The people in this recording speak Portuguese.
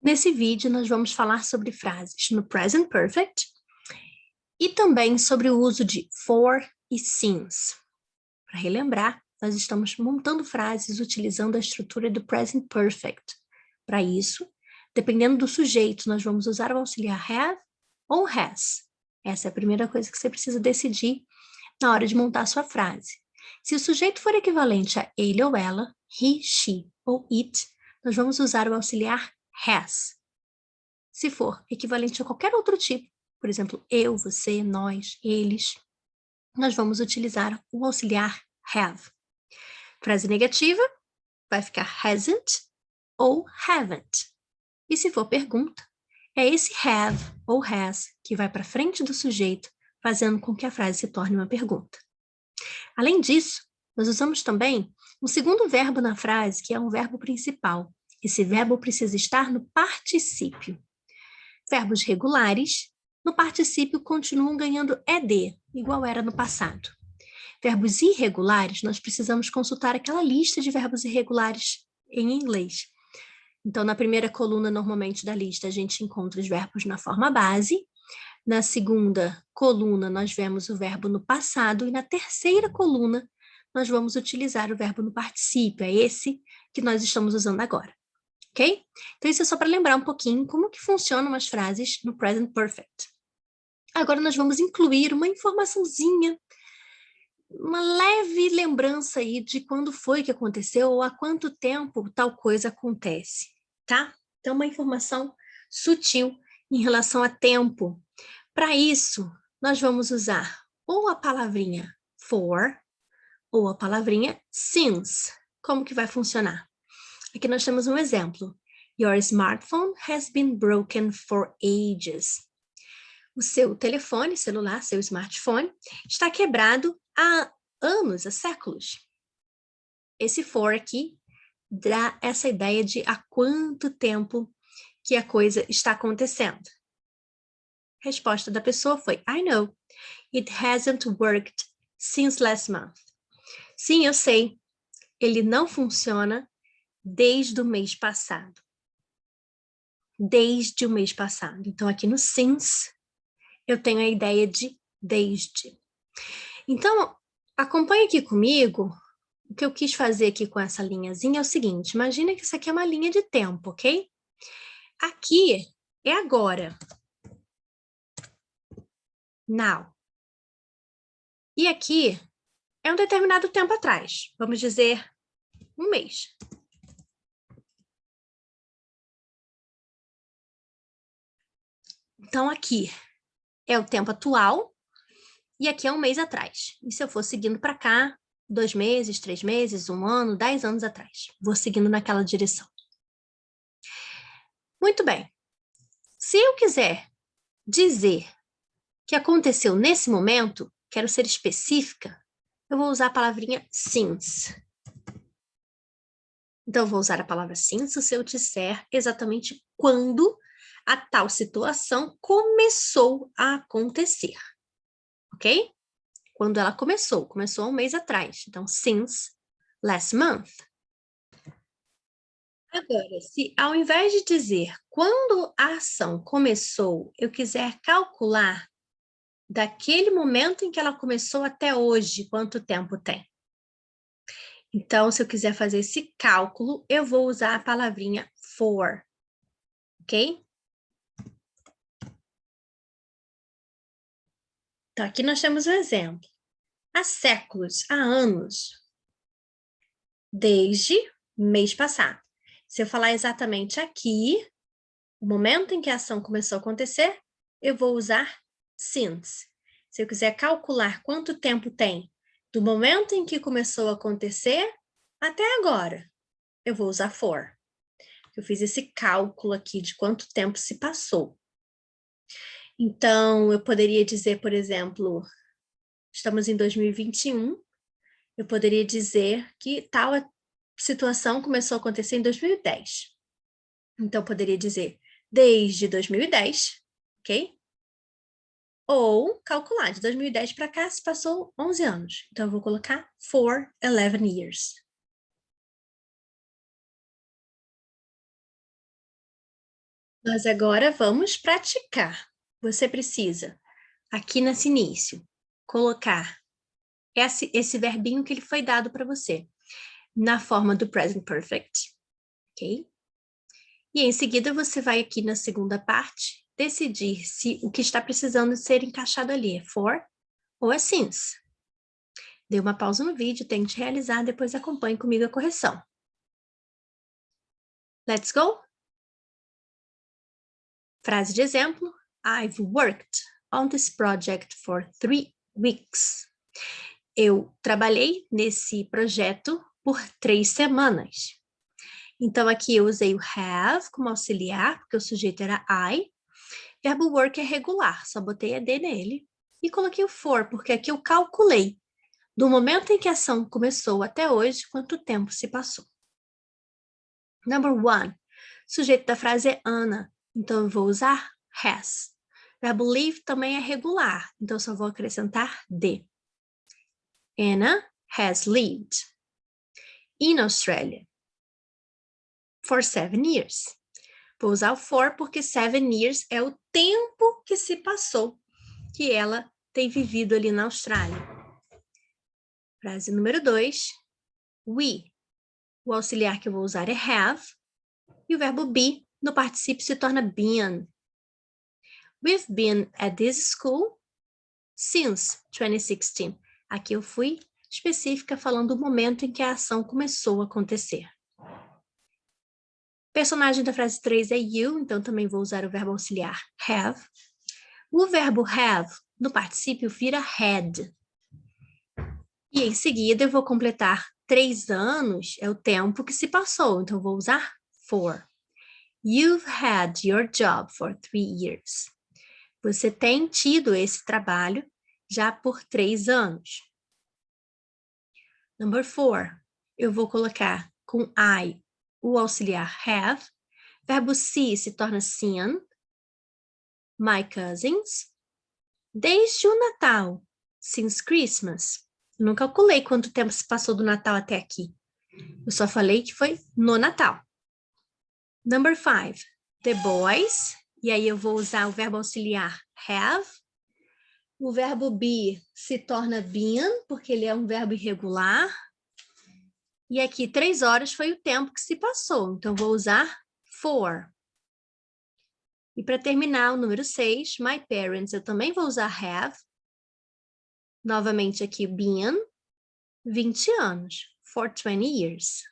Nesse vídeo, nós vamos falar sobre frases no Present Perfect e também sobre o uso de for e since. Para relembrar, nós estamos montando frases utilizando a estrutura do Present Perfect. Para isso, dependendo do sujeito, nós vamos usar o auxiliar have ou has. Essa é a primeira coisa que você precisa decidir na hora de montar a sua frase. Se o sujeito for equivalente a ele ou ela, he, she ou it, nós vamos usar o auxiliar has. Se for equivalente a qualquer outro tipo, por exemplo, eu, você, nós, eles, nós vamos utilizar o auxiliar have. Frase negativa vai ficar hasn't ou haven't. E se for pergunta, é esse have ou has que vai para frente do sujeito, fazendo com que a frase se torne uma pergunta. Além disso, nós usamos também um segundo verbo na frase, que é um verbo principal. Esse verbo precisa estar no particípio. Verbos regulares, no particípio, continuam ganhando ed, igual era no passado. Verbos irregulares, nós precisamos consultar aquela lista de verbos irregulares em inglês. Então, na primeira coluna, normalmente, da lista, a gente encontra os verbos na forma base. Na segunda coluna, nós vemos o verbo no passado. E na terceira coluna, nós vamos utilizar o verbo no particípio. É esse que nós estamos usando agora. Ok? Então, isso é só para lembrar um pouquinho como que funcionam as frases no Present Perfect. Agora, nós vamos incluir uma informaçãozinha, uma leve lembrança aí de quando foi que aconteceu ou há quanto tempo tal coisa acontece, tá? Então, uma informação sutil em relação a tempo. Para isso, nós vamos usar ou a palavrinha for ou a palavrinha since. Como que vai funcionar? Aqui nós temos um exemplo. Your smartphone has been broken for ages. O seu telefone celular, seu smartphone, está quebrado há anos, há séculos. Esse for aqui dá essa ideia de há quanto tempo que a coisa está acontecendo. A resposta da pessoa foi, I know. It hasn't worked since last month. Sim, eu sei. Ele não funciona desde o mês passado. Desde o mês passado. Então, aqui no since, eu tenho a ideia de desde. Então, acompanhe aqui comigo. O que eu quis fazer aqui com essa linhazinha é o seguinte. Imagina que isso aqui é uma linha de tempo, ok? Aqui é agora. Now. E aqui é um determinado tempo atrás. Vamos dizer, um mês. Então, aqui é o tempo atual e aqui é um mês atrás. E se eu for seguindo para cá, 2 meses, 3 meses, 1 ano, 10 anos atrás. Vou seguindo naquela direção. Muito bem. Se eu quiser dizer que aconteceu nesse momento, quero ser específica, eu vou usar a palavrinha since. Então, eu vou usar a palavra since se eu disser exatamente quando a tal situação começou a acontecer. Ok? Quando ela começou há um mês atrás. Então, since last month. Agora, se ao invés de dizer quando a ação começou, eu quiser calcular daquele momento em que ela começou até hoje, quanto tempo tem? Então, se eu quiser fazer esse cálculo, eu vou usar a palavrinha for, ok? Então, aqui nós temos um exemplo. Há séculos, há anos, desde mês passado. Se eu falar exatamente aqui, o momento em que a ação começou a acontecer, eu vou usar since. Se eu quiser calcular quanto tempo tem do momento em que começou a acontecer até agora, eu vou usar for. Eu fiz esse cálculo aqui de quanto tempo se passou. Então, eu poderia dizer, por exemplo, estamos em 2021, eu poderia dizer que tal situação começou a acontecer em 2010. Então, eu poderia dizer desde 2010, ok? Ou calcular, de 2010 para cá se passou 11 anos. Então, eu vou colocar for 11 years. Nós agora vamos praticar. Você precisa, aqui nesse início, colocar esse verbinho que ele foi dado para você na forma do present perfect, ok? E em seguida você vai aqui na segunda parte decidir se o que está precisando ser encaixado ali é for ou é since. Dê uma pausa no vídeo, tente realizar, depois acompanhe comigo a correção. Let's go? Frase de exemplo. I've worked on this project for 3 weeks. Eu trabalhei nesse projeto por 3 semanas. Então, aqui eu usei o have como auxiliar, porque o sujeito era I. Verbo work é regular, só botei ED nele. E coloquei o for, porque aqui eu calculei, do momento em que a ação começou até hoje, quanto tempo se passou. Number 1. Sujeito da frase é Ana, então eu vou usar has. Verbo live também é regular, então eu só vou acrescentar de. Anna has lived in Australia for 7 years. Vou usar o for porque 7 years é o tempo que se passou que ela tem vivido ali na Austrália. Frase número 2. We. O auxiliar que eu vou usar é have. E o verbo be no particípio se torna been. We've been at this school since 2016. Aqui eu fui específica falando do momento em que a ação começou a acontecer. Personagem da frase 3 é you, então também vou usar o verbo auxiliar have. O verbo have no particípio vira had. E em seguida eu vou completar 3 anos, é o tempo que se passou, então eu vou usar for. You've had your job for 3 years. Você tem tido esse trabalho já por 3 anos. Number 4. Eu vou colocar com I o auxiliar have. Verbo see se torna seen. My cousins. Desde o Natal. Since Christmas. Eu não calculei quanto tempo se passou do Natal até aqui. Eu só falei que foi no Natal. Number 5. The boys. E aí eu vou usar o verbo auxiliar have. O verbo be se torna been, porque ele é um verbo irregular. E aqui 3 horas foi o tempo que se passou. Então, vou usar for. E para terminar, o número 6, my parents, eu também vou usar have. Novamente aqui, been, 20 anos, for 20 years.